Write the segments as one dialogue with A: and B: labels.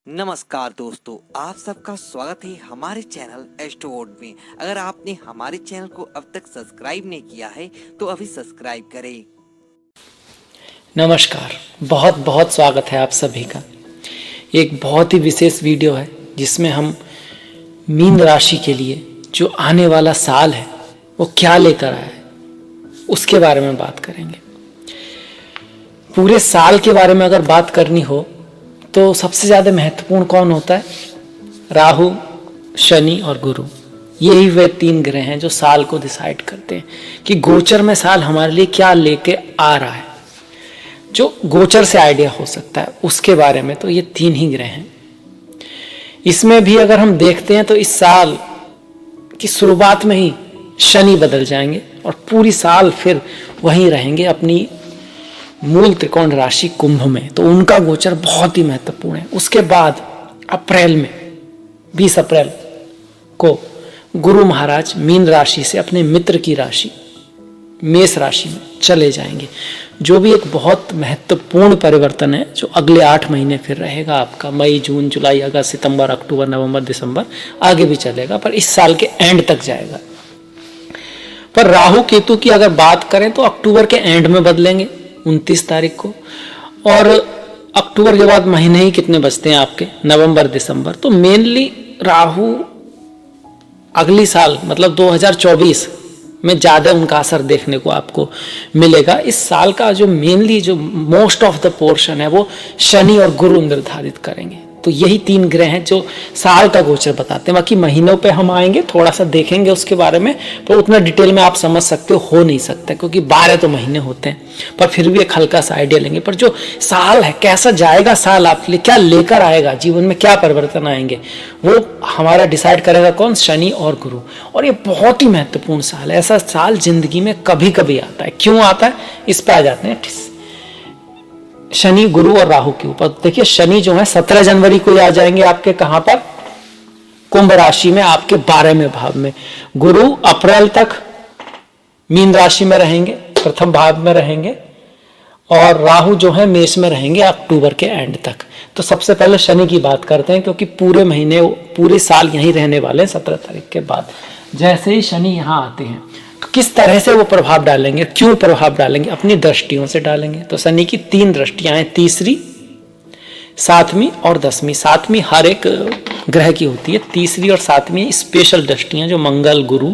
A: नमस्कार दोस्तों, आप सबका स्वागत है हमारे चैनल एस्ट्रोवर्ड में। अगर आपने हमारे चैनल को अब तक सब्सक्राइब नहीं किया है तो अभी सब्सक्राइब करें।
B: नमस्कार, बहुत बहुत स्वागत है आप सभी का। एक बहुत ही विशेष वीडियो है जिसमें हम मीन राशि के लिए जो आने वाला साल है वो क्या लेकर आया है उसके बारे में बात करेंगे। पूरे साल के बारे में अगर बात करनी हो तो सबसे ज़्यादा महत्वपूर्ण कौन होता है? राहु, शनि और गुरु। यही वे तीन ग्रह हैं जो साल को डिसाइड करते हैं कि गोचर में साल हमारे लिए क्या लेके आ रहा है। जो गोचर से आइडिया हो सकता है उसके बारे में तो ये तीन ही ग्रह हैं। इसमें भी अगर हम देखते हैं तो इस साल की शुरुआत में ही शनि बदल जाएंगे और पूरी साल फिर वहीं रहेंगे अपनी मूल त्रिकोण राशि कुंभ में, तो उनका गोचर बहुत ही महत्वपूर्ण है। उसके बाद अप्रैल में 20 अप्रैल को गुरु महाराज मीन राशि से अपने मित्र की राशि मेष राशि में चले जाएंगे, जो भी एक बहुत महत्वपूर्ण परिवर्तन है जो अगले 8 महीने फिर रहेगा आपका। मई, जून, जुलाई, अगस्त, सितंबर, अक्टूबर, नवंबर, दिसंबर आगे भी चलेगा, पर इस साल के एंड तक जाएगा। पर राहु केतु की अगर बात करें तो अक्टूबर के एंड में बदलेंगे 29 तारीख को, और अक्टूबर के बाद महीने ही कितने बचते हैं आपके? नवंबर, दिसंबर। तो मेनली राहु अगली साल मतलब 2024 में ज्यादा उनका असर देखने को आपको मिलेगा। इस साल का जो मेनली जो मोस्ट ऑफ द पोर्शन है वो शनि और गुरु निर्धारित करेंगे। तो यही तीन ग्रह हैं जो साल का गोचर बताते हैं। बाकी महीनों पे हम आएंगे, थोड़ा सा देखेंगे उसके बारे में, पर उतना डिटेल में आप समझ सकते हो नहीं सकते क्योंकि 12 तो महीने होते हैं, पर फिर भी एक हल्का सा आइडिया लेंगे। पर जो साल है कैसा जाएगा, साल आपके लिए क्या लेकर आएगा, जीवन में क्या परिवर्तन आएंगे, वो हमारा डिसाइड करेगा कौन? शनि और गुरु। और ये बहुत ही महत्वपूर्ण साल है। ऐसा साल जिंदगी में कभी कभी आता है। क्यों आता है इस पर आ जाते हैं। शनि, गुरु और राहु के ऊपर देखिए, शनि जो है 17 जनवरी को आ जाएंगे आपके कहां पर? कुंभ राशि में, आपके 12वें भाव में। गुरु अप्रैल तक मीन राशि में रहेंगे, प्रथम भाव में रहेंगे, और राहु जो है मेष में रहेंगे अक्टूबर के एंड तक। तो सबसे पहले शनि की बात करते हैं क्योंकि पूरे महीने पूरे साल यहीं रहने वाले हैं 17 तारीख के बाद। जैसे ही शनि यहाँ आते हैं तो किस तरह से वो प्रभाव डालेंगे, क्यों प्रभाव डालेंगे? अपनी दृष्टियों से डालेंगे। तो शनि की 3 दृष्टियां हैं, तीसरी, 7वीं और 10वीं। 7वीं हर एक ग्रह की होती है, तीसरी और 7वीं स्पेशल दृष्टियां जो मंगल, गुरु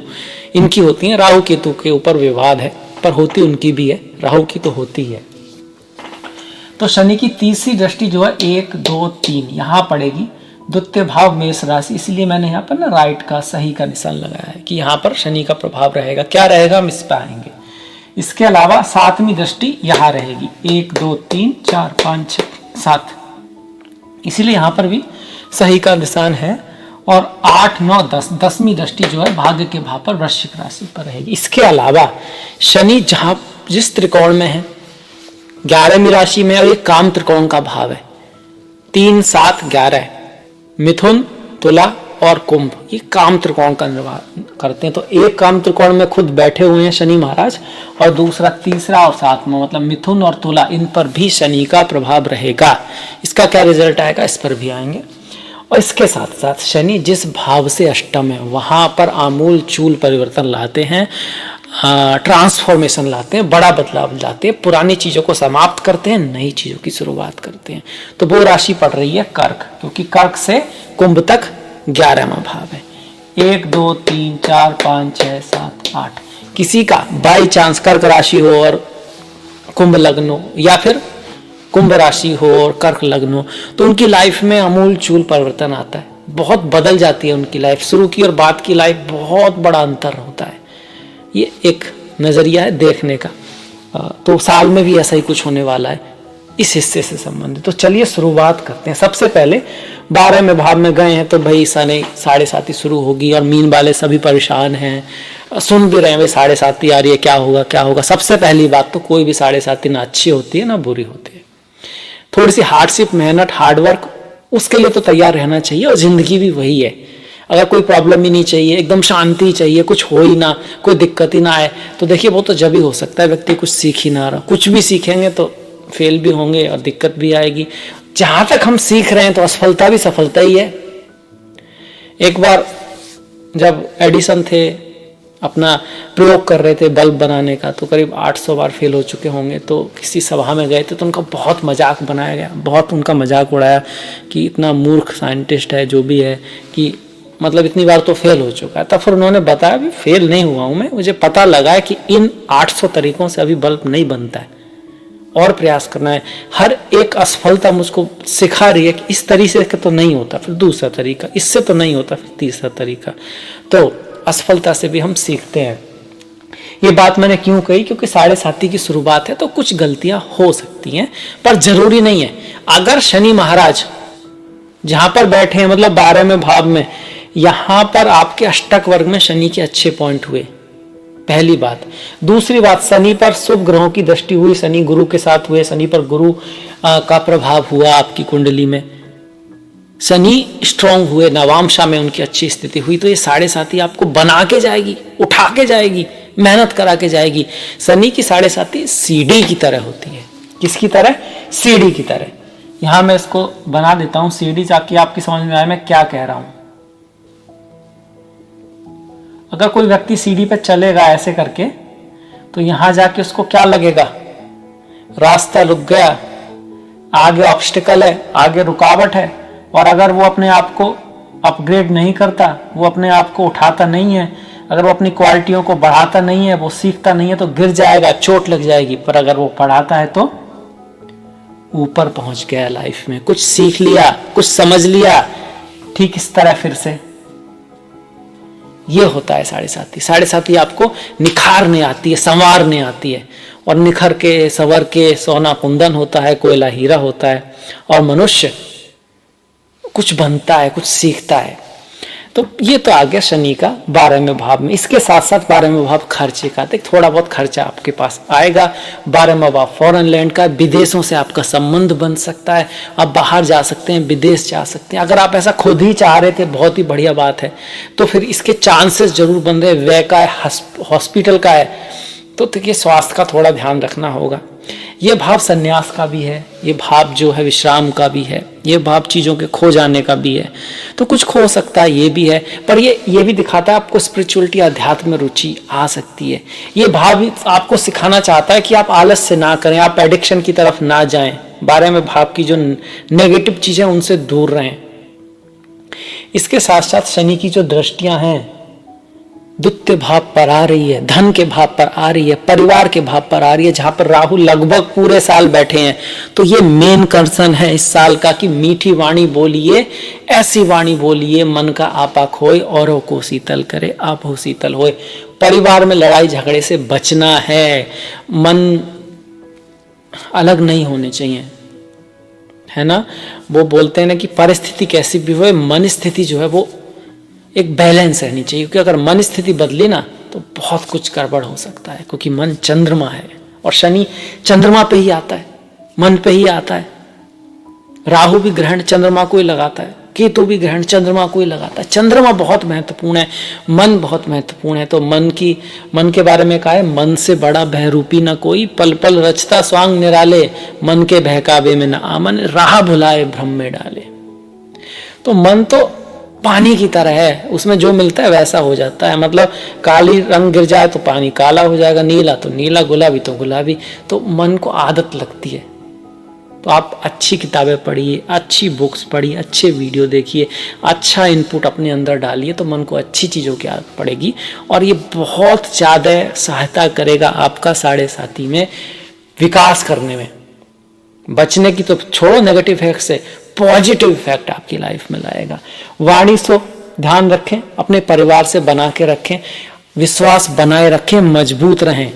B: इनकी होती हैं। राहु केतु के ऊपर विवाद है, पर होती उनकी भी है, राहु की तो होती है। तो शनि की तीसरी दृष्टि जो है 1, 2, 3 यहां पड़ेगी, द्वितीय भाव मेष राशि। इसलिए मैंने यहाँ पर ना राइट का, सही का निशान लगाया है कि यहाँ पर शनि का प्रभाव रहेगा। क्या रहेगा हम इस पर आएंगे। इसके अलावा 7वीं दृष्टि यहाँ रहेगी, 1, 2, 3, 4, 5, 6, 7। इसीलिए यहाँ पर भी सही का निशान है। और 8, 9, 10 10वीं दृष्टि जो है भाग्य के भाव पर वृश्चिक राशि पर रहेगी। इसके अलावा शनि जहाँ जिस त्रिकोण में है 11वीं राशि में, और ये काम त्रिकोण का भाव है, 3, 7, 11 मिथुन, तुला और कुंभ, ये काम त्रिकोण का निर्वाह करते हैं। तो एक काम त्रिकोण में खुद बैठे हुए हैं शनि महाराज, और दूसरा, तीसरा और 7वां मतलब मिथुन और तुला, इन पर भी शनि का प्रभाव रहेगा। इसका क्या रिजल्ट आएगा इस पर भी आएंगे। और इसके साथ साथ शनि जिस भाव से अष्टम है वहां पर आमूल चूल परिवर्तन लाते हैं, ट्रांसफॉर्मेशन लाते हैं, बड़ा बदलाव लाते हैं, पुरानी चीजों को समाप्त करते हैं, नई चीजों की शुरुआत करते हैं। तो वो राशि पड़ रही है कर्क, क्योंकि कर्क से कुंभ तक 11वां भाव है। 1, 2, 3, 4, 5, 6, 7, 8। किसी का बाई चांस कर्क राशि हो और कुंभ लग्न हो, या फिर कुंभ राशि हो और कर्क लग्न हो, तो उनकी लाइफ में अमूल चूल परिवर्तन आता है, बहुत बदल जाती है उनकी लाइफ। शुरू की और बाद की लाइफ बहुत बड़ा अंतर होता है। ये एक नजरिया है देखने का। तो साल में भी ऐसा ही कुछ होने वाला है इस हिस्से से संबंधित। तो चलिए शुरुआत करते हैं। सबसे पहले 12वें भाव में गए हैं तो भाई शनि 7.5 शुरू होगी, और मीन वाले सभी परेशान हैं, सुन भी रहे हैं भाई 7.5 आ रही है, क्या होगा क्या होगा। सबसे पहली बात तो कोई भी 7.5 ना अच्छी होती है ना बुरी होती है। थोड़ी सी हार्डशिप, मेहनत, हार्डवर्क, उसके लिए तो तैयार रहना चाहिए। और जिंदगी भी वही है, अगर कोई प्रॉब्लम ही नहीं चाहिए, एकदम शांति चाहिए, कुछ हो ही ना, कोई दिक्कत ही ना आए, तो देखिए वो तो जब ही हो सकता है व्यक्ति कुछ सीख ही ना रहा। कुछ भी सीखेंगे तो फेल भी होंगे और दिक्कत भी आएगी। जहां तक हम सीख रहे हैं तो असफलता भी सफलता ही है। एक बार जब एडिसन थे, अपना प्रयोग कर रहे थे बल्ब बनाने का, तो करीब 800 बार फेल हो चुके होंगे। तो किसी सभा में गए थे तो उनका बहुत मजाक बनाया गया, बहुत उनका मजाक उड़ाया कि इतना मूर्ख साइंटिस्ट है जो भी है, कि मतलब इतनी बार तो फेल हो चुका है। तब फिर उन्होंने बताया भी फेल नहीं हुआ हूं मैं, मुझे पता लगा है कि इन 800 तरीकों से अभी बल्ब नहीं बनता है, और प्रयास करना है। हर एक असफलता मुझको सिखा रही है कि इस तरीके से तो नहीं होता, फिर दूसरा तरीका, इससे तो नहीं होता, फिर तीसरा तरीका। तो असफलता से भी हम सीखते हैं। ये बात मैंने क्यों कही, क्योंकि 7.5 की शुरुआत है तो कुछ गलतियां हो सकती हैं, पर जरूरी नहीं है। अगर शनि महाराज जहां पर बैठे हैं, मतलब 12वें भाव में, यहां पर आपके अष्टक वर्ग में शनि के अच्छे पॉइंट हुए, पहली बात। दूसरी बात, शनि पर शुभ ग्रहों की दृष्टि हुई, शनि गुरु के साथ हुए, शनि पर गुरु का प्रभाव हुआ आपकी कुंडली में, शनि स्ट्रांग हुए, नवामशा में उनकी अच्छी स्थिति हुई, तो ये 7.5 आपको बना के जाएगी, उठा के जाएगी, मेहनत करा के जाएगी। शनि की 7.5 सीढ़ी की तरह होती है। किसकी तरह? सीढ़ी की तरह। यहां मैं इसको बना देता हूं सीढ़ी, ताकि आपकी समझ में आए मैं क्या कह रहा हूं। अगर कोई व्यक्ति सीढ़ी पे चलेगा ऐसे करके, तो यहां जाके उसको क्या लगेगा? रास्ता रुक गया, आगे ऑब्स्टिकल है, आगे रुकावट है। और अगर वो अपने आप को अपग्रेड नहीं करता, वो अपने आप को उठाता नहीं है, अगर वो अपनी क्वालिटियों को बढ़ाता नहीं है, वो सीखता नहीं है, तो गिर जाएगा, चोट लग जाएगी। पर अगर वो पढ़ाता है तो ऊपर पहुंच गया लाइफ में, कुछ सीख लिया, कुछ समझ लिया। ठीक इस तरह फिर से ये होता है 7.5। 7.5 आपको निखारने आती है, संवारने आती है, और निखर के संवर के सोना कुंदन होता है, कोयला हीरा होता है, और मनुष्य कुछ बनता है, कुछ सीखता है। तो ये तो आ गया शनि का 12वें भाव में। इसके साथ साथ 12वें भाव खर्चे का, तो थोड़ा बहुत खर्चा आपके पास आएगा। 12वां भाव फॉरेन लैंड का, विदेशों से आपका संबंध बन सकता है, आप बाहर जा सकते हैं, विदेश जा सकते हैं। अगर आप ऐसा खुद ही चाह रहे थे, बहुत ही बढ़िया बात है, तो फिर इसके चांसेस जरूर बन रहे। व्यय का है, हॉस्पिटल का है, तो देखिए स्वास्थ्य का थोड़ा ध्यान रखना होगा। ये भाव संन्यास का भी है, ये भाव जो है विश्राम का भी है, ये भाव चीजों के खो जाने का भी है। तो कुछ खो सकता है, ये भी है, पर ये भी दिखाता है आपको स्पिरिचुअलिटी, अध्यात्म में रुचि आ सकती है। ये भाव आपको सिखाना चाहता है कि आप आलस से ना करें, आप एडिक्शन की तरफ ना जाएं, 12वें भाव की जो नेगेटिव चीजें उनसे दूर रहें। इसके साथ साथ शनि की जो दृष्टियां हैं, द्वितीय भाव पर आ रही है, धन के भाव पर आ रही है, परिवार के भाव पर आ रही है, जहां पर राहु लगभग पूरे साल बैठे हैं। तो ये मेन कंसर्न है इस साल का कि मीठी वाणी बोलिए, ऐसी वाणी बोलिए, मन का आपा खोए, औरों को शीतल करे, आप हो शीतल होए। परिवार में लड़ाई झगड़े से बचना है, मन अलग नहीं होने चाहिए, है ना। वो बोलते हैं ना कि परिस्थिति कैसी भी हो, मन स्थिति जो है वो एक बैलेंस रहनी चाहिए, क्योंकि अगर मन स्थिति बदली ना तो बहुत कुछ गड़बड़ हो सकता है, क्योंकि मन चंद्रमा है, और शनि चंद्रमा पे ही आता है, मन पे ही आता है। राहु भी ग्रहण चंद्रमा को ही लगाता है, केतु भी ग्रहण चंद्रमा को ही लगाता है। चंद्रमा बहुत महत्वपूर्ण है, मन बहुत महत्वपूर्ण है। तो मन के बारे में कहा है, मन से बड़ा बहरूपी न कोई, पल पल रचता स्वांग निराले, मन के बहकावे में न आमन, राह भुलाए भ्रम में डाले। तो मन तो पानी की तरह है, उसमें जो मिलता है वैसा हो जाता है। मतलब काली रंग गिर जाए तो पानी काला हो जाएगा, नीला तो नीला, गुलाबी तो गुलाबी। तो मन को आदत लगती है। तो आप अच्छी किताबें पढ़िए, अच्छी बुक्स पढ़िए, अच्छे वीडियो देखिए, अच्छा इनपुट अपने अंदर डालिए, तो मन को अच्छी चीज़ों की आदत पड़ेगी, और ये बहुत ज़्यादा सहायता करेगा आपका 7.5 में विकास करने में। बचने की तो छोड़ो, नेगेटिव इफेक्ट से पॉजिटिव इफेक्ट आपकी लाइफ में लाएगा। वाणी से ध्यान रखें, अपने परिवार से बना के रखें, विश्वास बनाए रखें, मजबूत रहें,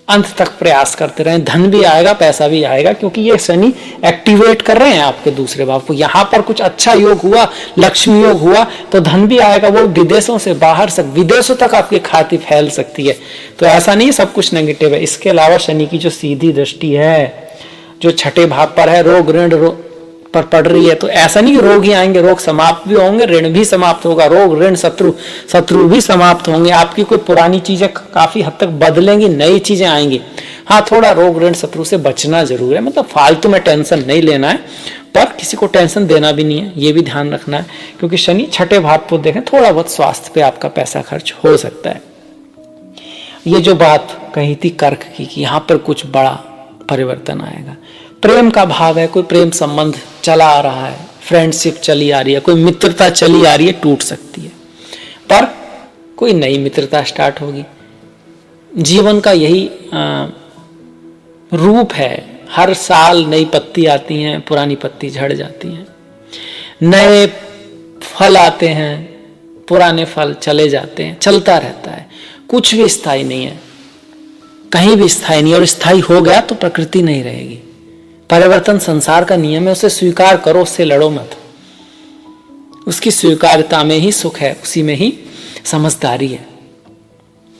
B: अंत तक प्रयास करते रहें। धन भी आएगा, पैसा भी आएगा, क्योंकि ये शनि एक्टिवेट कर रहे हैं आपके दूसरे भाव को। यहाँ पर कुछ अच्छा योग हुआ, लक्ष्मी योग हुआ, तो धन भी आएगा, वो विदेशों से बाहर से विदेशों तक आपकी खाती फैल सकती है। तो ऐसा नहीं सब कुछ नेगेटिव है। इसके अलावा शनि की जो सीधी दृष्टि है, जो छठे भाव पर है, रोग ऋण पर पड़ रही है, तो ऐसा नहीं कि रोग ही आएंगे, रोग समाप्त भी होंगे, ऋण भी समाप्त होगा, रोग ऋण शत्रु भी समाप्त होंगे। आपकी कोई पुरानी चीजें काफी हद तक बदलेंगी, नई चीजें आएंगी। हाँ, थोड़ा रोग ऋण शत्रु से बचना जरूर है, मतलब फालतू में टेंशन नहीं लेना है, पर किसी को टेंशन देना भी नहीं है, ये भी ध्यान रखना है, क्योंकि शनि छठे भाव को देखें, थोड़ा बहुत स्वास्थ्य पे आपका पैसा खर्च हो सकता है। ये जो बात कही थी कर्क की कि यहाँ पर कुछ बड़ा परिवर्तन आएगा। प्रेम का भाव है, कोई प्रेम संबंध चला आ रहा है, फ्रेंडशिप चली आ रही है, कोई मित्रता चली आ रही है, टूट सकती है, पर कोई नई मित्रता स्टार्ट होगी। जीवन का यही रूप है, हर साल नई पत्ती आती हैं, पुरानी पत्ती झड़ जाती हैं, नए फल आते हैं, पुराने फल चले जाते हैं, चलता रहता है, कुछ भी स्थायी नहीं है, कहीं भी स्थायी नहीं। और स्थायी हो गया तो प्रकृति नहीं रहेगी। परिवर्तन संसार का नियम है, उसे स्वीकार करो, उससे लड़ो मत। उसकी स्वीकार्यता में ही सुख है, उसी में ही समझदारी है।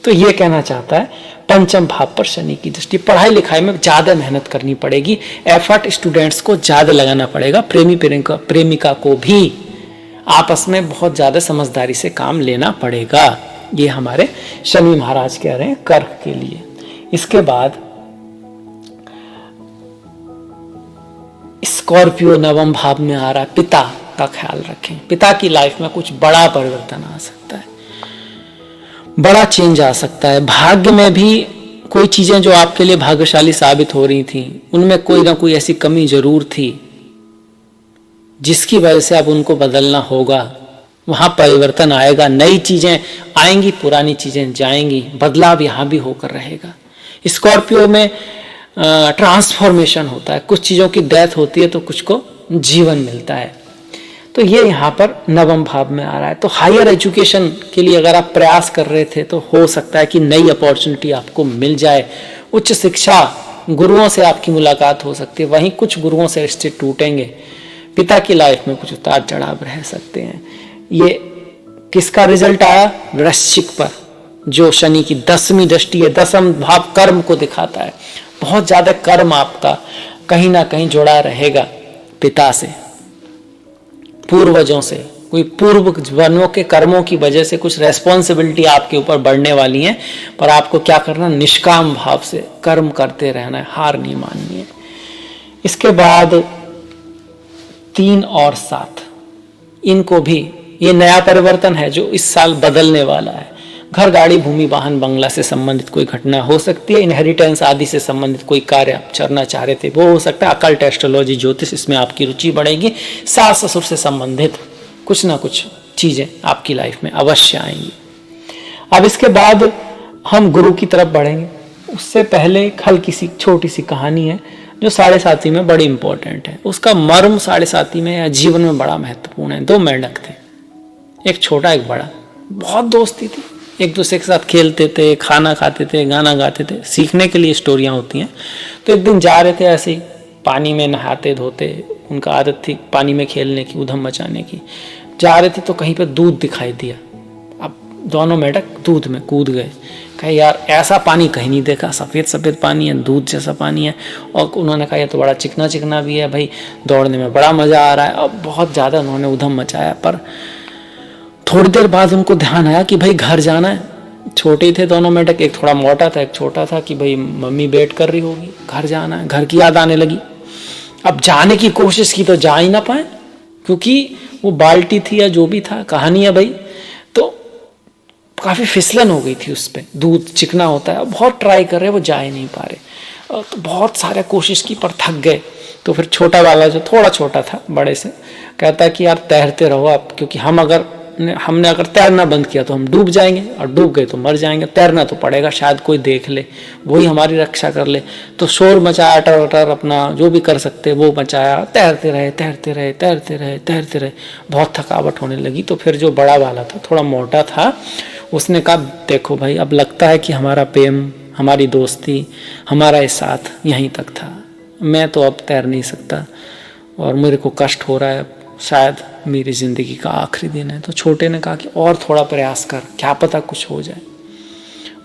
B: तो ये कहना चाहता है पंचम भाव पर शनि की दृष्टि। पढ़ाई लिखाई में ज्यादा मेहनत करनी पड़ेगी, एफर्ट स्टूडेंट्स को ज्यादा लगाना पड़ेगा, प्रेमी प्रेमिका को भी आपस में बहुत ज्यादा समझदारी से काम लेना पड़ेगा। ये हमारे शनि महाराज कह रहे हैं कर्क के लिए। इसके बाद स्कॉर्पियो नवम भाव में आ रहा है, पिता का ख्याल रखें। पिता की लाइफ में कुछ बड़ा परिवर्तन आ सकता है, बड़ा चेंज आ सकता है। भाग्य में भी कोई चीजें जो आपके लिए भाग्यशाली साबित हो रही थी, उनमें कोई ना कोई ऐसी कमी जरूर थी जिसकी वजह से अब उनको बदलना होगा। वहां परिवर्तन आएगा, नई चीजें आएंगी, पुरानी चीजें जाएंगी, बदलाव यहां भी होकर रहेगा। स्कॉर्पियो में ट्रांसफॉर्मेशन होता है, कुछ चीजों की डेथ होती है तो कुछ को जीवन मिलता है। तो ये यहाँ पर नवम भाव में आ रहा है। तो हायर एजुकेशन के लिए अगर आप प्रयास कर रहे थे तो हो सकता है कि नई अपॉर्चुनिटी आपको मिल जाए। उच्च शिक्षा, गुरुओं से आपकी मुलाकात हो सकती है, वहीं कुछ गुरुओं से रिश्ते टूटेंगे। पिता की लाइफ में कुछ उतार चढ़ाव रह सकते हैं। ये किसका रिजल्ट आया? वृश्चिक पर, जो शनि की 10वीं दृष्टि है। 10वां भाव कर्म को दिखाता है। बहुत ज्यादा कर्म आपका कहीं ना कहीं जुड़ा रहेगा पिता से, पूर्वजों से। कोई पूर्व जन्मों के कर्मों की वजह से कुछ रेस्पॉन्सिबिलिटी आपके ऊपर बढ़ने वाली है, पर आपको क्या करना? निष्काम भाव से कर्म करते रहना है, हार नहीं माननी है। इसके बाद 3 और 7, इनको भी ये नया परिवर्तन है जो इस साल बदलने वाला है। घर, गाड़ी, भूमि, वाहन, बंगला से संबंधित कोई घटना हो सकती है। इनहेरिटेंस आदि से संबंधित कोई कार्य आप करना चाह रहे थे वो हो सकता है। अकल्ट, एस्ट्रोलॉजी, ज्योतिष, इसमें आपकी रुचि बढ़ेगी। सास ससुर से संबंधित कुछ ना कुछ चीजें आपकी लाइफ में अवश्य आएंगी। अब इसके बाद हम गुरु की तरफ बढ़ेंगे। उससे पहले एक हल्की सी छोटी सी कहानी है जो साढ़े साथी में बड़ी इंपॉर्टेंट है। उसका मर्म साढ़े साथी में या जीवन में बड़ा महत्वपूर्ण है। 2 मेंढक थे, एक छोटा एक बड़ा। बहुत दोस्ती थी, एक दूसरे के साथ खेलते थे, खाना खाते थे, गाना गाते थे। सीखने के लिए स्टोरियां होती हैं। तो एक दिन जा रहे थे ऐसे ही, पानी में नहाते धोते, उनका आदत थी पानी में खेलने की, उधम मचाने की। जा रहे थे तो कहीं पे दूध दिखाई दिया। अब दोनों मेंढक दूध में कूद गए। कहे यार ऐसा पानी कहीं नहीं देखा, सफ़ेद सफ़ेद पानी है, दूध जैसा पानी है। और उन्होंने कहा ये तो बड़ा चिकना चिकना भी है भाई, दौड़ने में बड़ा मज़ा आ रहा है। और बहुत ज़्यादा उन्होंने उधम मचाया। पर थोड़ी देर बाद उनको ध्यान आया कि भाई घर जाना है। छोटे थे दोनों मेंढक, एक थोड़ा मोटा था एक छोटा था, कि भाई मम्मी वेट कर रही होगी, घर जाना है। घर की याद आने लगी। अब जाने की कोशिश की तो जा ही ना पाए, क्योंकि वो बाल्टी थी या जो भी था, कहानी है भाई, तो काफ़ी फिसलन हो गई थी उस पर। दूध चिकना होता है। बहुत ट्राई कर रहे, वो जा ही नहीं पा रहे। तो बहुत सारे कोशिश की पर थक गए। तो फिर छोटा वाला जो थोड़ा छोटा था बड़े से, कहता है कि यार तैरते रहो आप, क्योंकि हमने अगर तैरना बंद किया तो हम डूब जाएंगे, और डूब गए तो मर जाएंगे। तैरना तो पड़ेगा, शायद कोई देख ले, वही हमारी रक्षा कर ले। तो शोर मचाया, अटर अपना जो भी कर सकते वो मचाया। तैरते रहे तैरते रहे तैरते रहे तैरते रहे। बहुत थकावट होने लगी। तो फिर जो बड़ा वाला था, थोड़ा मोटा था, उसने कहा देखो भाई, अब लगता है कि हमारा प्रेम, हमारी दोस्ती, हमारा ये साथ यहीं तक था। मैं तो अब तैर नहीं सकता और मेरे को कष्ट हो रहा है, शायद मेरी ज़िंदगी का आखिरी दिन है। तो छोटे ने कहा कि और थोड़ा प्रयास कर, क्या पता कुछ हो जाए।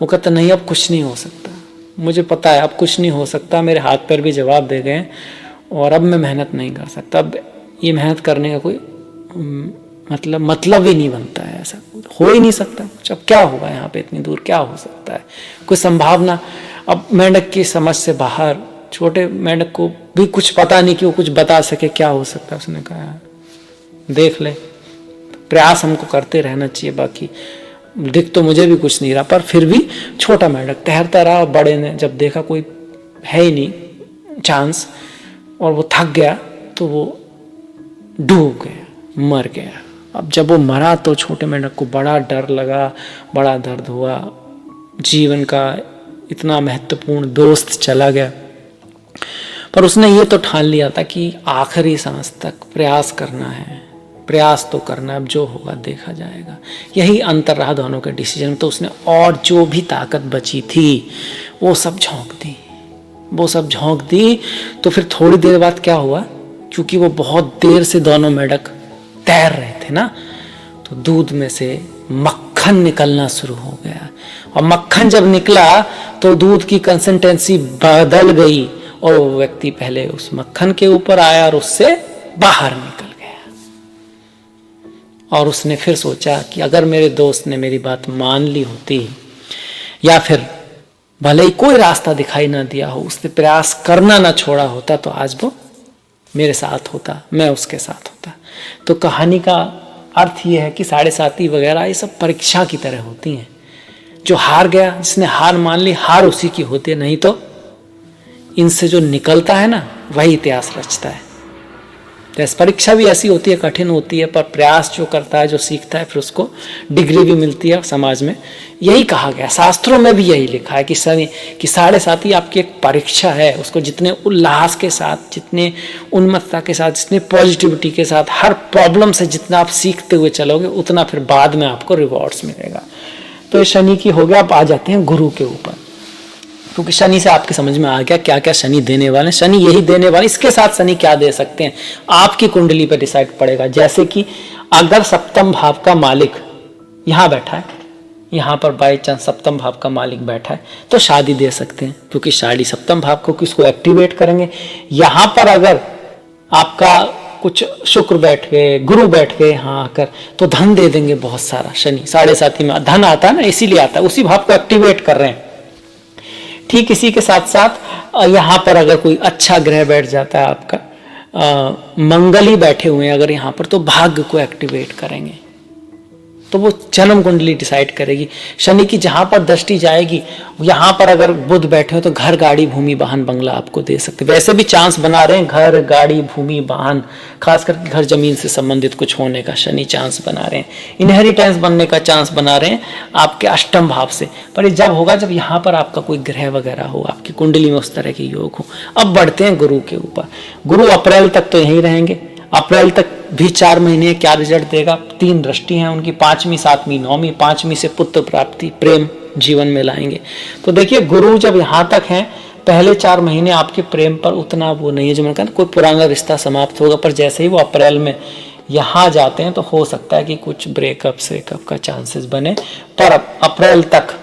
B: वो कहता नहीं, अब कुछ नहीं हो सकता, मुझे पता है अब कुछ नहीं हो सकता। मेरे हाथ पैर भी जवाब दे गए और अब मैं मेहनत नहीं कर सकता। अब ये मेहनत करने का कोई मतलब ही नहीं बनता है, ऐसा हो ही नहीं सकता कुछ। अब क्या होगा यहाँ पे, इतनी दूर क्या हो सकता है, कोई संभावना। अब मेंढक की समझ से बाहर छोटे मेंढक को भी कुछ पता नहीं कि वो कुछ बता सके क्या हो सकता है। उसने कहा देख ले, प्रयास हमको करते रहना चाहिए, बाकी दिख तो मुझे भी कुछ नहीं रहा। पर फिर भी छोटा मेंढक तैरता रहा और बड़े ने जब देखा कोई है ही नहीं चांस और वो थक गया तो वो डूब गया, मर गया। अब जब वो मरा तो छोटे मेंढक को बड़ा डर लगा, बड़ा दर्द हुआ, जीवन का इतना महत्वपूर्ण दोस्त चला गया। पर उसने ये तो ठान लिया था कि आखिरी सांस तक प्रयास करना है, प्रयास तो करना, अब जो होगा देखा जाएगा। यही अंतर रहा दोनों के डिसीजन। तो उसने और जो भी ताकत बची थी वो सब झोंक दी, वो सब झोंक दी। तो फिर थोड़ी देर बाद क्या हुआ, क्योंकि वो बहुत देर से दोनों मेंढक तैर रहे थे ना, तो दूध में से मक्खन निकलना शुरू हो गया। और मक्खन जब निकला तो दूध की कंसिस्टेंसी बदल गई और वो व्यक्ति पहले उस मक्खन के ऊपर आया और उससे बाहर निकल गया। और उसने फिर सोचा कि अगर मेरे दोस्त ने मेरी बात मान ली होती, या फिर भले ही कोई रास्ता दिखाई ना दिया हो, उसने प्रयास करना ना छोड़ा होता, तो आज वो मेरे साथ होता, मैं उसके साथ होता। तो कहानी का अर्थ ये है कि 7.5 वगैरह ये सब परीक्षा की तरह होती हैं। जो हार गया, जिसने हार मान ली, हार उसी की होती है। नहीं तो इनसे जो निकलता है ना वही इतिहास रचता है। तो परीक्षा भी ऐसी होती है, कठिन होती है, पर प्रयास जो करता है, जो सीखता है, फिर उसको डिग्री भी मिलती है समाज में। यही कहा गया, शास्त्रों में भी यही लिखा है कि 7.5 आपकी एक परीक्षा है। उसको जितने उल्लास के साथ, जितने उन्मत्तता के साथ, जितने पॉजिटिविटी के साथ, हर प्रॉब्लम से जितना आप सीखते हुए चलोगे, उतना फिर बाद में आपको रिवॉर्ड्स मिलेगा। तो ये शनि की हो गया। अब आ जाते हैं गुरु के ऊपर, क्योंकि शनि से आपके समझ में आ गया क्या क्या शनि देने वाले। शनि यही देने वाले, इसके साथ शनि क्या दे सकते हैं आपकी कुंडली पर डिसाइड पड़ेगा। जैसे कि अगर सप्तम भाव का मालिक यहाँ बैठा है, यहाँ पर बाई चांस सप्तम भाव का मालिक बैठा है, तो शादी दे सकते हैं, क्योंकि शादी सप्तम भाव को किसको एक्टिवेट करेंगे। यहाँ पर अगर आपका कुछ शुक्र बैठ गए, गुरु बैठ गए यहाँ आकर, तो धन दे देंगे बहुत सारा। शनि 7.5 में धन आता है ना, इसीलिए आता है, उसी भाव को एक्टिवेट कर रहे हैं। ठीक इसी के साथ साथ यहाँ पर अगर कोई अच्छा ग्रह बैठ जाता है, आपका मंगल ही बैठे हुए हैं अगर यहाँ पर, तो भाग्य को एक्टिवेट करेंगे। तो वो जन्म कुंडली डिसाइड करेगी। शनि की जहां पर दृष्टि जाएगी, यहाँ पर अगर बुध बैठे हो तो घर, गाड़ी, भूमि, वाहन, बंगला आपको दे सकते। वैसे भी चांस बना रहे हैं घर, गाड़ी, भूमि, वाहन, खास करके घर जमीन से संबंधित कुछ होने का शनि चांस बना रहे हैं। इनहेरिटेंस बनने का चांस बना रहे हैं आपके अष्टम भाव से। पर ये जब होगा जब यहाँ पर आपका कोई ग्रह वगैरह हो, आपकी कुंडली में उस तरह के योग हो। अब बढ़ते हैं गुरु के ऊपर। गुरु अप्रैल तक तो यहीं रहेंगे। अप्रैल तक भी 4 महीने क्या रिजल्ट देगा? 3 दृष्टि हैं उनकी, 5वीं, 7वीं, 9वीं। 5वीं से पुत्र प्राप्ति, प्रेम जीवन में लाएंगे। तो देखिए गुरु जब यहाँ तक हैं, पहले 4 महीने आपके प्रेम पर उतना वो नहीं है, जो मैंने कहा कोई पुराना रिश्ता समाप्त होगा। पर जैसे ही वो अप्रैल में यहाँ जाते हैं तो हो सकता है कि कुछ ब्रेकअप का चांसेस बने। पर अप्रैल तक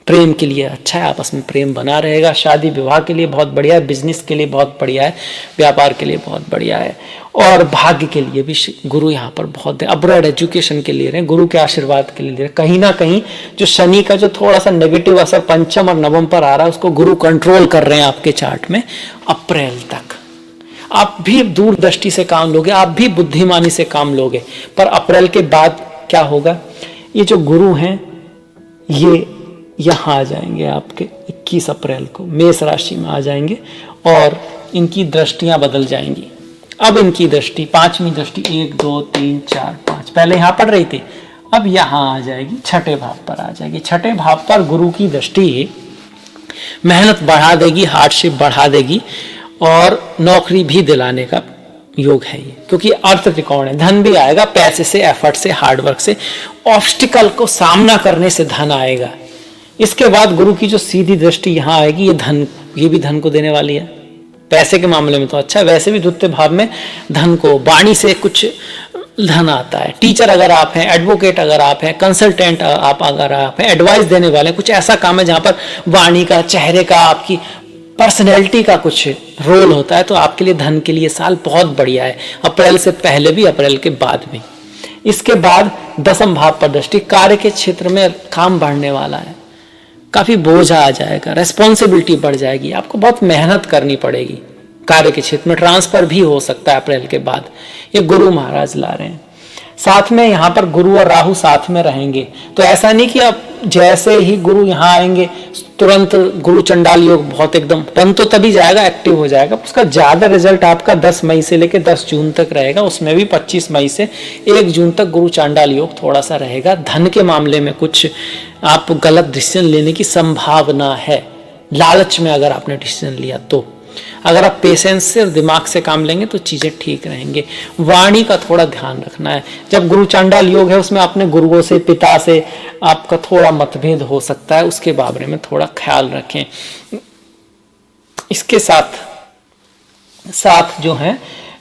B: प्रेम के लिए अच्छा है, आपस में प्रेम बना रहेगा। शादी विवाह के लिए बहुत बढ़िया है, बिजनेस के लिए बहुत बढ़िया है, व्यापार के लिए बहुत बढ़िया है, और भाग्य के लिए भी गुरु यहाँ पर बहुत है। अपग्रेड एजुकेशन के लिए रहे, गुरु के आशीर्वाद के लिए। कहीं ना कहीं जो शनि का जो थोड़ा सा नेगेटिव असर पंचम और नवम पर आ रहा है, उसको गुरु कंट्रोल कर रहे हैं आपके चार्ट में अप्रैल तक। आप भी दूरदृष्टि से काम लोगे, आप भी बुद्धिमानी से काम लोगे। पर अप्रैल के बाद क्या होगा? ये जो गुरु हैं ये यहाँ आ जाएंगे आपके 21 अप्रैल को मेष राशि में आ जाएंगे और इनकी दृष्टियां बदल जाएंगी। अब इनकी दृष्टि 5वीं दृष्टि 1 2 3 4 5 पहले यहाँ पड़ रही थी, अब यहाँ आ जाएगी, छठे भाव पर आ जाएगी। छठे भाव पर गुरु की दृष्टि मेहनत बढ़ा देगी, हार्डशिप बढ़ा देगी और नौकरी भी दिलाने का योग है ये, क्योंकि अर्थ त्रिकोण है। धन भी आएगा पैसे से, एफर्ट से, हार्डवर्क से, ऑब्स्टिकल को सामना करने से धन आएगा। इसके बाद गुरु की जो सीधी दृष्टि यहाँ आएगी, ये भी धन को देने वाली है। पैसे के मामले में तो अच्छा है, वैसे भी द्वितीय भाव में धन को, वाणी से कुछ धन आता है। टीचर अगर आप हैं, एडवोकेट अगर आप हैं, कंसल्टेंट आप अगर आप हैं, एडवाइस देने वाले, कुछ ऐसा काम है जहां पर वाणी का, चेहरे का, आपकी पर्सनैलिटी का कुछ रोल होता है, तो आपके लिए धन के लिए साल बहुत बढ़िया है। अप्रैल से पहले भी, अप्रैल के बाद भी। इसके बाद 10वें भाव पर दृष्टि, कार्य के क्षेत्र में काम बढ़ने वाला है। काफी बोझ आ जाएगा, रेस्पॉन्सिबिलिटी बढ़ जाएगी, आपको बहुत मेहनत करनी पड़ेगी। कार्य के क्षेत्र में ट्रांसफर भी हो सकता है अप्रैल के बाद। ये गुरु महाराज ला रहे हैं। साथ में यहाँ पर गुरु और राहु साथ में रहेंगे, तो ऐसा नहीं कि आप जैसे ही गुरु यहाँ आएंगे तुरंत गुरु चंडाल योग बहुत एकदम बन तो तभी जाएगा, एक्टिव हो जाएगा। उसका ज्यादा रिजल्ट आपका 10 मई से लेकर 10 जून तक रहेगा। उसमें भी 25 मई से 1 जून तक गुरु चांडाल योग थोड़ा सा रहेगा। धन के मामले में कुछ आप गलत डिसीजन लेने की संभावना है, लालच में अगर आपने डिसीजन लिया तो। अगर आप पेशेंस से और दिमाग से काम लेंगे तो चीजें ठीक रहेंगे। वाणी का थोड़ा ध्यान रखना है। जब गुरु चांडाल योग है उसमें अपने गुरुओं से, पिता से आपका थोड़ा मतभेद हो सकता है, उसके बारे में थोड़ा ख्याल रखें। इसके साथ साथ जो है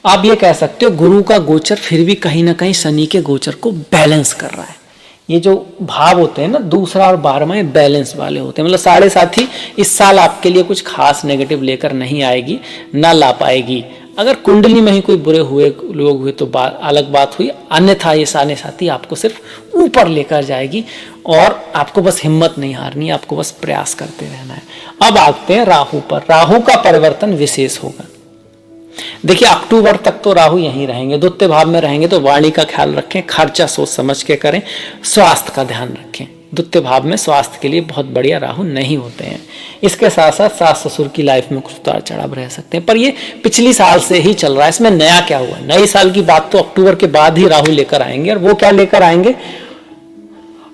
B: आप ये कह सकते हो गुरु का गोचर फिर भी कहीं ना कहीं शनि के गोचर को बैलेंस कर रहा है। ये जो भाव होते हैं ना, दूसरा और 12वां, बैलेंस वाले होते हैं। मतलब 7.5 इस साल आपके लिए कुछ खास नेगेटिव लेकर नहीं आएगी, ना ला पाएगी। अगर कुंडली में ही कोई बुरे हुए लोग हुए तो अलग बात हुई, अन्यथा ये 7.5 आपको सिर्फ ऊपर लेकर जाएगी और आपको बस हिम्मत नहीं हारनी, आपको बस प्रयास करते रहना है। अब आते हैं राहु पर। राहु का परिवर्तन विशेष होगा। देखिए अक्टूबर तक तो राहु यहीं रहेंगे, द्वितीय भाव में रहेंगे, तो वाणी का ख्याल रखें, खर्चा सोच समझ के करें, स्वास्थ्य का ध्यान रखें। द्वितीय भाव में स्वास्थ्य के लिए बहुत बढ़िया राहु नहीं होते हैं। इसके साथ साथ सास ससुर की लाइफ में कुछ उतार चढ़ाव रह सकते हैं, पर ये पिछली साल से ही चल रहा है। इसमें नया क्या हुआ? नई साल की बात तो अक्टूबर के बाद ही राहु लेकर आएंगे, और वो क्या लेकर आएंगे?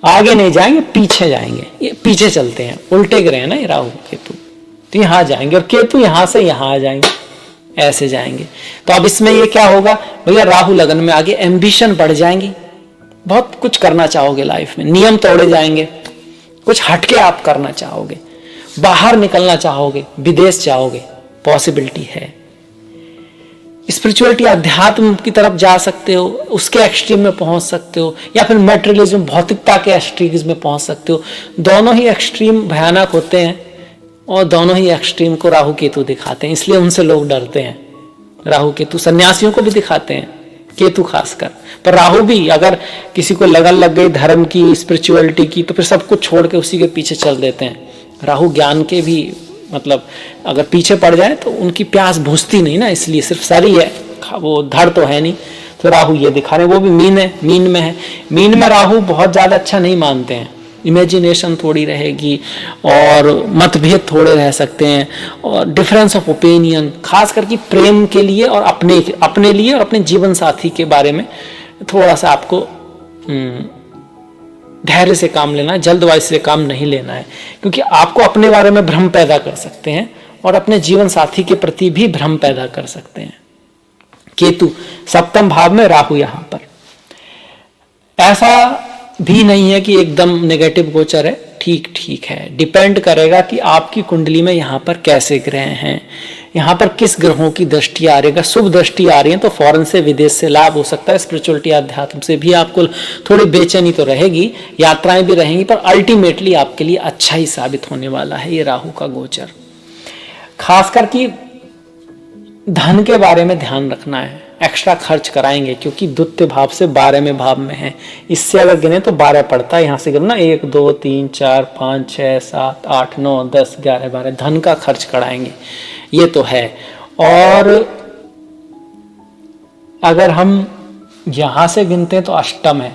B: आगे नहीं जाएंगे, पीछे जाएंगे। ये पीछे चलते हैं, उल्टे गिरे हैं ना ये राहु केतु, तो यहाँ जाएंगे, और केतु यहां से यहां आ जाएंगे, ऐसे जाएंगे। तो अब इसमें ये क्या होगा भैया? राहु लगन में आगे एम्बिशन बढ़ जाएंगी, बहुत कुछ करना चाहोगे लाइफ में, नियम तोड़े जाएंगे, कुछ हटके आप करना चाहोगे, बाहर निकलना चाहोगे, विदेश चाहोगे, पॉसिबिलिटी है। स्पिरिचुअलिटी, अध्यात्म की तरफ जा सकते हो, उसके एक्सट्रीम में पहुंच सकते हो, या फिर मटेरियलिज्म, भौतिकता के एक्सट्रीम में पहुंच सकते हो। दोनों ही एक्सट्रीम भयानक होते हैं और दोनों ही एक्सट्रीम को राहु केतु दिखाते हैं, इसलिए उनसे लोग डरते हैं। राहु केतु सन्यासियों को भी दिखाते हैं, केतु खासकर। पर राहु भी अगर किसी को लगन लग गई धर्म की, स्पिरिचुअलिटी की, तो फिर सब कुछ छोड़ के उसी के पीछे चल देते हैं। राहु ज्ञान के भी मतलब अगर पीछे पड़ जाए तो उनकी प्यास बुझती नहीं ना, इसलिए सिर्फ सर ही है, वो धड़ तो है नहीं। तो राहु ये दिखा रहे हैं, वो भी मीन है, मीन में है। मीन में राहु बहुत ज्यादा अच्छा नहीं मानते हैं, इमेजिनेशन थोड़ी रहेगी और मतभेद थोड़े रह सकते हैं, और डिफरेंस ऑफ ओपिनियन, खास करके प्रेम के लिए और अपने लिए और अपने जीवन साथी के बारे में थोड़ा सा आपको धैर्य से काम लेना है, जल्दबाजी से काम नहीं लेना है, क्योंकि आपको अपने बारे में भ्रम पैदा कर सकते हैं और अपने जीवन साथी के प्रति भी भ्रम पैदा कर सकते हैं। केतु सप्तम भाव में, राहु यहां पर। ऐसा भी नहीं है कि एकदम नेगेटिव गोचर है, ठीक ठीक है, डिपेंड करेगा कि आपकी कुंडली में यहाँ पर कैसे ग्रह हैं, यहाँ पर किस ग्रहों की दृष्टि आ रही है। शुभ दृष्टि आ रही है तो फॉरेन से, विदेश से लाभ हो सकता है। स्पिरिचुअलिटी, अध्यात्म से भी आपको थोड़ी बेचैनी तो रहेगी, यात्राएं भी रहेंगी, पर अल्टीमेटली आपके लिए अच्छा ही साबित होने वाला है ये राहु का गोचर। खासकर कि धन के बारे में ध्यान रखना है, एक्स्ट्रा खर्च कराएंगे, क्योंकि द्वितीय भाव से 12वें भाव में है। इससे अगर गिने तो 12 पड़ता है, यहां से गिनना 1 2 3 4 5 6 7 8 9 10 11 12, धन का खर्च कराएंगे, ये तो है। और अगर हम यहां से गिनते हैं तो अष्टम है,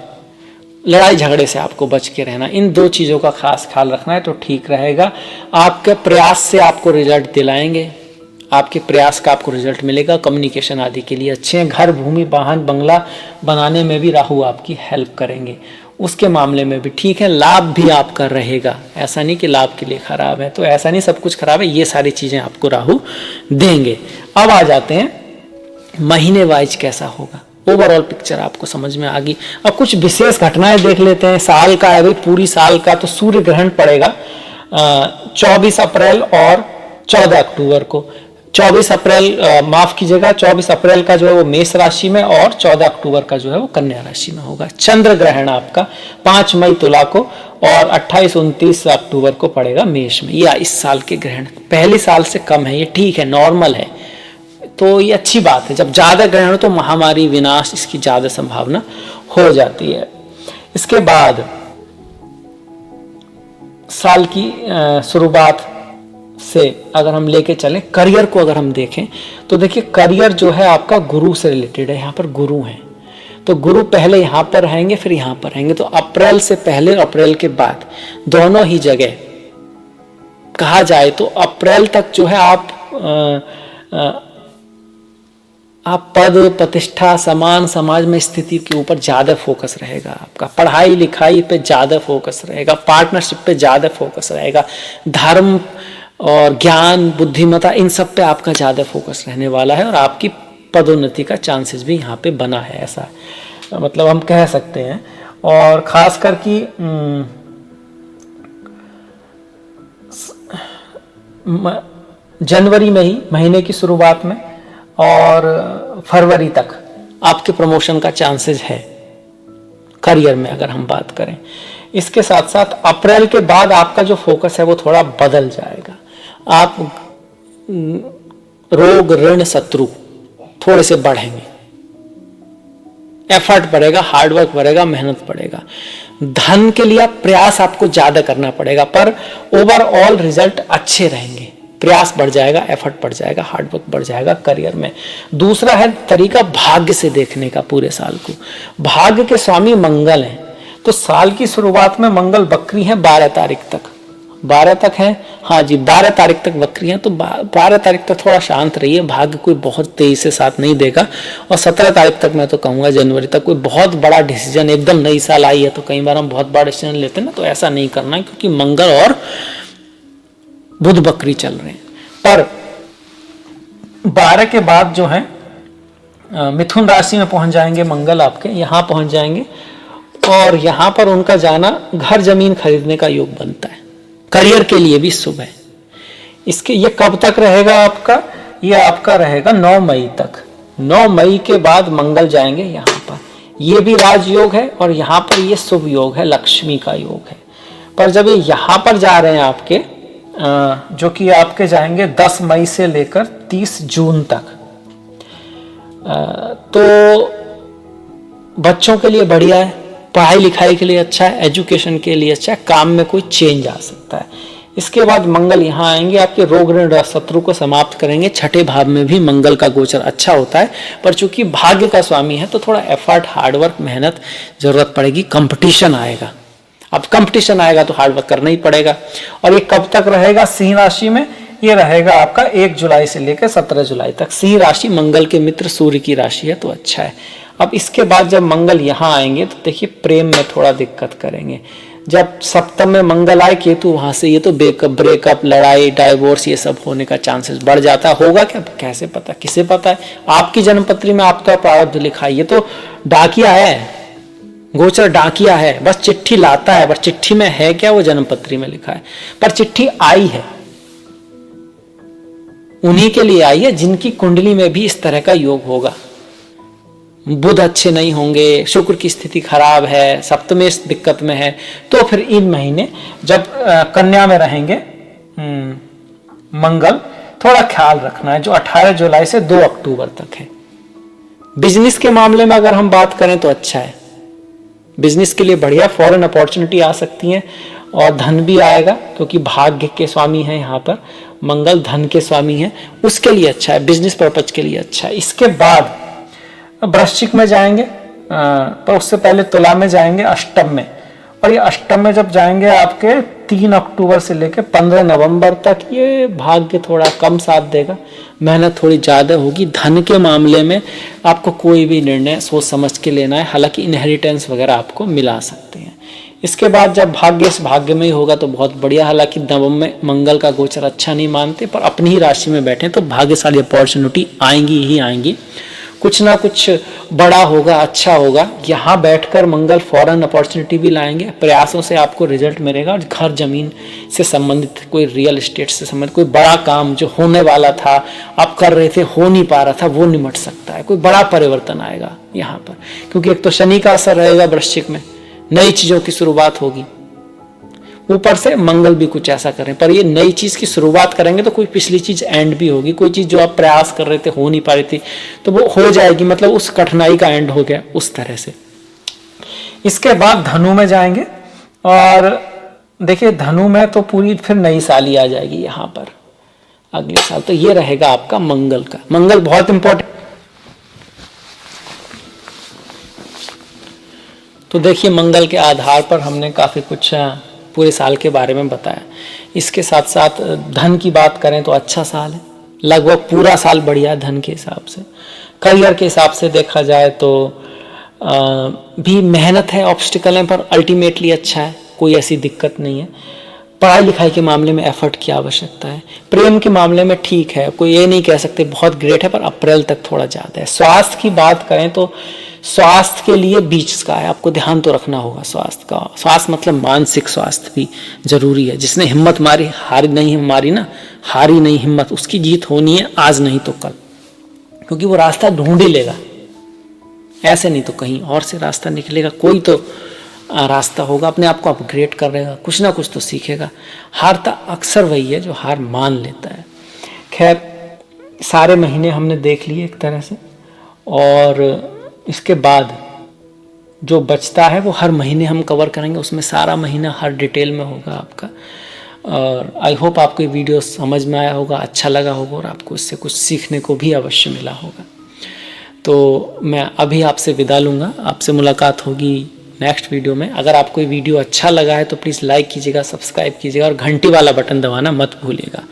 B: लड़ाई झगड़े से आपको बच के रहना, इन 2 चीजों का खास ख्याल रखना है तो ठीक रहेगा। आपके प्रयास से आपको रिजल्ट दिलाएंगे, आपके प्रयास का आपको रिजल्ट मिलेगा। कम्युनिकेशन आदि के लिए अच्छे हैं। घर, भूमि, वाहन, बंगला बनाने में भी राहु आपकी हेल्प करेंगे, उसके मामले में भी ठीक है। लाभ भी आपका रहेगा, ऐसा नहीं कि लाभ के लिए खराब है, तो ऐसा नहीं सब कुछ खराब है, ये सारी चीजें आपको राहु देंगे। अब आ जाते हैं महीने वाइज कैसा होगा, ओवरऑल पिक्चर आपको समझ में आ गई। अब कुछ विशेष घटनाएं देख लेते हैं। साल का है, पूरी साल का, तो सूर्य ग्रहण पड़ेगा 24 अप्रैल और 14 अक्टूबर को। 24 अप्रैल माफ कीजिएगा, 24 अप्रैल का जो है वो मेष राशि में, और 14 अक्टूबर का जो है वो कन्या राशि में होगा। चंद्र ग्रहण आपका 5 मई तुला को और 28-29 अक्टूबर को पड़ेगा मेष में। या इस साल के ग्रहण पहले साल से कम है, ये ठीक है, नॉर्मल है, तो ये अच्छी बात है। जब ज्यादा ग्रहण हो तो महामारी, विनाश, इसकी ज्यादा संभावना हो जाती है। इसके बाद साल की शुरुआत से अगर हम लेके चलें, करियर को अगर हम देखें तो देखिए करियर जो है आपका गुरु से रिलेटेड है। यहाँ पर गुरु हैं तो गुरु पहले यहाँ पर रहेंगे फिर यहाँ पर रहेंगे, तो अप्रैल से पहले और अप्रैल के बाद दोनों ही जगह कहा जाए तो अप्रैल तक जो है आप पद प्रतिष्ठा समान समाज में स्थिति के ऊपर ज्यादा फोकस रहेगा, आपका पढ़ाई लिखाई पे ज्यादा फोकस रहेगा, पार्टनरशिप पे ज्यादा फोकस रहेगा, धर्म और ज्ञान बुद्धिमत्ता इन सब पे आपका ज्यादा फोकस रहने वाला है और आपकी पदोन्नति का चांसेस भी यहाँ पे बना है, ऐसा मतलब हम कह सकते हैं। और खासकर कि जनवरी में ही महीने की शुरुआत में और फरवरी तक आपके प्रमोशन का चांसेस है करियर में अगर हम बात करें। इसके साथ साथ अप्रैल के बाद आपका जो फोकस है वो थोड़ा बदल जाएगा। आप रोग ऋण शत्रु थोड़े से बढ़ेंगे, एफर्ट बढ़ेगा, हार्डवर्क बढ़ेगा, मेहनत बढ़ेगा, धन के लिए प्रयास आपको ज्यादा करना पड़ेगा, पर ओवरऑल रिजल्ट अच्छे रहेंगे। प्रयास बढ़ जाएगा, एफर्ट बढ़ जाएगा, हार्डवर्क बढ़ जाएगा करियर में। दूसरा है तरीका भाग्य से देखने का पूरे साल को। भाग्य के स्वामी मंगल हैं, तो साल की शुरुआत में मंगल वक्री है 12 तारीख तक, 12 तक है, हाँ जी 12 तारीख तक वक्री है, तो 12 तारीख तक थोड़ा शांत रहिए, भाग्य कोई बहुत तेजी से साथ नहीं देगा। और 17 तारीख तक मैं तो कहूँगा जनवरी तक कोई बहुत बड़ा डिसीजन, एकदम नई साल आई है तो कई बार हम बहुत बड़ा डिसीजन लेते हैं ना, तो ऐसा नहीं करना है क्योंकि मंगल और बुध बकरी चल रहे हैं। पर 12 के बाद जो है मिथुन राशि में पहुंच जाएंगे मंगल, आपके यहाँ पहुंच जाएंगे और यहाँ पर उनका जाना घर जमीन खरीदने का योग बनता है, करियर के लिए भी शुभ है। इसके ये कब तक रहेगा आपका, ये आपका रहेगा 9 मई तक। 9 मई के बाद मंगल जाएंगे यहाँ पर, ये भी राजयोग है और यहाँ पर ये शुभ योग है, लक्ष्मी का योग है। पर जब ये यहाँ पर जा रहे हैं आपके जो कि आपके जाएंगे 10 मई से लेकर 30 जून तक, तो बच्चों के लिए बढ़िया है, पढ़ाई लिखाई के लिए अच्छा है, एजुकेशन के लिए अच्छा है, काम में कोई चेंज आ सकता है। इसके बाद मंगल यहाँ आएंगे, आपके रोग ऋण शत्रु को समाप्त करेंगे। छठे भाव में भी मंगल का गोचर अच्छा होता है, पर चूंकि भाग्य का स्वामी है तो थोड़ा एफर्ट, हार्डवर्क, मेहनत जरूरत पड़ेगी, कंपटीशन आएगा। अब कंपटीशन आएगा तो हार्डवर्क करना ही पड़ेगा। और ये कब तक रहेगा सिंह राशि में, ये रहेगा आपका 1 जुलाई से लेकर 17 जुलाई तक। सिंह राशि मंगल के मित्र सूर्य की राशि है तो अच्छा है। अब इसके बाद जब मंगल यहाँ आएंगे तो देखिए प्रेम में थोड़ा दिक्कत करेंगे। जब सप्तम में मंगल आए केतु वहां से, ये तो ब्रेकअप, लड़ाई, डाइवोर्स ये सब होने का चांसेस बढ़ जाता है। होगा क्या, कैसे पता, किसे पता है? आपकी जन्मपत्री में आपका प्रारब्ध लिखा है, ये तो डाकिया है, गोचर डाकिया है, बस चिट्ठी लाता है, बस चिट्ठी में है क्या वो जन्मपत्री में लिखा है, पर चिट्ठी आई है, उन्हीं के लिए आई है जिनकी कुंडली में भी इस तरह का योग होगा। बुध अच्छे नहीं होंगे, शुक्र की स्थिति खराब है, सप्तमेश दिक्कत में है, तो फिर इन महीने जब कन्या में रहेंगे मंगल, थोड़ा ख्याल रखना है, जो 18 जुलाई से 2 अक्टूबर तक है। बिजनेस के मामले में अगर हम बात करें तो अच्छा है, बिजनेस के लिए बढ़िया, फॉरेन अपॉर्चुनिटी आ सकती है और धन भी आएगा क्योंकि भाग्य के स्वामी है यहाँ पर मंगल, धन के स्वामी है, उसके लिए अच्छा है, बिजनेस पर्पज के लिए अच्छा है। इसके बाद वृश्चिक में जाएंगे, पर उससे पहले तुला में जाएंगे अष्टम में, और ये अष्टम में जब जाएंगे आपके 3 अक्टूबर से लेकर 15 नवंबर तक, ये भाग्य थोड़ा कम साथ देगा, मेहनत थोड़ी ज्यादा होगी। धन के मामले में आपको कोई भी निर्णय सोच समझ के लेना है, हालांकि इनहेरिटेंस वगैरह आपको मिला सकते हैं। इसके बाद जब भाग्य इस भाग्य में ही होगा तो बहुत बढ़िया, हालांकि नवम में मंगल का गोचर अच्छा नहीं मानते, पर अपनी ही राशि में बैठे तो भाग्यशाली अपॉर्चुनिटी आएंगी ही आएंगी, कुछ ना कुछ बड़ा होगा, अच्छा होगा। यहाँ बैठकर मंगल फॉरेन अपॉर्चुनिटी भी लाएंगे, प्रयासों से आपको रिजल्ट मिलेगा। और घर जमीन से संबंधित, कोई रियल एस्टेट से संबंधित कोई बड़ा काम जो होने वाला था, आप कर रहे थे, हो नहीं पा रहा था, वो निमट सकता है, कोई बड़ा परिवर्तन आएगा यहाँ पर, क्योंकि एक तो शनि का असर रहेगा वृश्चिक में, नई चीजों की शुरुआत होगी, ऊपर से मंगल भी कुछ ऐसा करें, पर ये नई चीज की शुरुआत करेंगे तो कोई पिछली चीज एंड भी होगी, कोई चीज जो आप प्रयास कर रहे थे, हो नहीं पा रही थी, तो वो हो जाएगी, मतलब उस कठिनाई का एंड हो गया, उस तरह से। इसके बाद धनु में जाएंगे और देखिए धनु में तो पूरी फिर नई साल ही आ जाएगी यहाँ पर अगले साल। तो ये रहेगा आपका मंगल का। मंगल बहुत इंपॉर्टेंट। तो देखिए मंगल के आधार पर हमने काफ़ी कुछ पूरे साल के बारे में बताया। इसके साथ साथ धन की बात करें तो अच्छा साल है, लगभग पूरा साल बढ़िया है धन के हिसाब से। करियर के हिसाब से देखा जाए तो भी मेहनत है, ऑब्स्टिकल है, पर अल्टीमेटली अच्छा है, कोई ऐसी दिक्कत नहीं है। पढ़ाई लिखाई के मामले में एफर्ट की आवश्यकता है। प्रेम के मामले में ठीक है, कोई ये नहीं कह सकते बहुत ग्रेट है, पर अप्रैल तक थोड़ा ज़्यादा है। स्वास्थ्य की बात करें तो स्वास्थ्य के लिए बीच का है, आपको ध्यान तो रखना होगा स्वास्थ्य का। स्वास्थ्य मतलब मानसिक स्वास्थ्य भी जरूरी है। जिसने हिम्मत मारी, हारी नहीं मारी ना, हारी नहीं हिम्मत, उसकी जीत होनी है आज नहीं तो कल, क्योंकि वो रास्ता ढूंढ ही लेगा, ऐसे नहीं तो कहीं और से रास्ता निकलेगा। कोई तो रास्ता होगा, अपने आप को अपग्रेड कर रहेगा, कुछ ना कुछ तो सीखेगा। हारता अक्सर वही है जो हार मान लेता है। खैर सारे महीने हमने देख लिए एक तरह से, और इसके बाद जो बचता है वो हर महीने हम कवर करेंगे। उसमें सारा महीना हर डिटेल में होगा आपका। और आई होप आपको ये वीडियो समझ में आया होगा, अच्छा लगा होगा, और आपको इससे कुछ सीखने को भी अवश्य मिला होगा। तो मैं अभी आपसे विदा लूँगा, आपसे मुलाकात होगी नेक्स्ट वीडियो में। अगर आपको ये वीडियो अच्छा लगा है तो प्लीज़ लाइक कीजिएगा, सब्सक्राइब कीजिएगा और घंटी वाला बटन दबाना मत भूलिएगा।